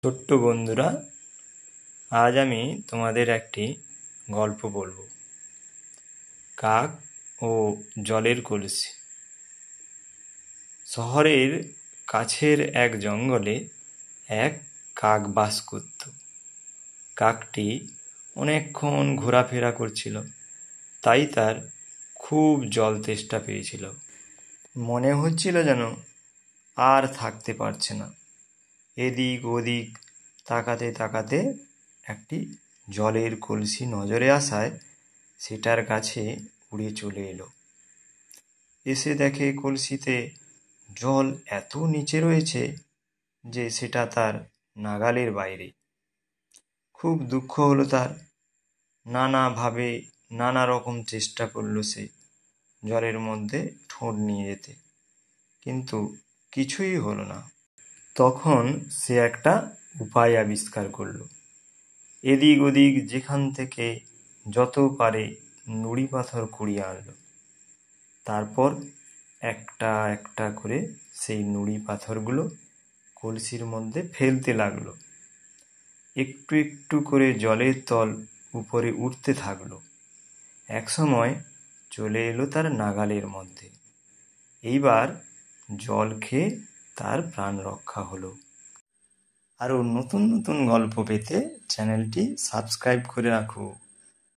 ছোট্ট বন্ধুরা, আজ আমি তোমাদের একটি গল্প বলবো। কাক ও জলের কলসি। শহরের কাছের এক জঙ্গলে এক কাক বাস করত। কাকটি অনেকক্ষণ ঘোরাফেরা করছিল, তাই তার খুব জল তেষ্টা পেয়েছিল। মনে হচ্ছিল যেন আর থাকতে পারছে না। এদিক ওদিক তাকাতে তাকাতে একটি জলের কলসি নজরে আসায় সেটার কাছে উড়ে চলে এলো। এসে দেখে কলসিতে জল এত নিচে রয়েছে যে সেটা তার নাগালের বাইরে। খুব দুঃখ হলো তার। নানাভাবে নানা রকম চেষ্টা করলো সে জলের মধ্যে ঠোঁট নিয়ে যেতে, কিন্তু কিছুই হলো না। তখন সে একটা উপায় আবিষ্কার করলো। এদিক ওদিক যেখান থেকে যত পারে নুড়ি পাথর কুড়িয়ে আনলো। তারপর একটা একটা করে সেই নুড়ি পাথরগুলো কলসির মধ্যে ফেলতে লাগলো। একটু একটু করে জলের তল উপরে উঠতে থাকলো। একসময় চলে এলো তার নাগালের মধ্যে। এইবার জল খেয়ে তার প্রাণ রক্ষা হলো। আরও নতুন নতুন গল্প পেতে চ্যানেলটি সাবস্ক্রাইব করে রাখো।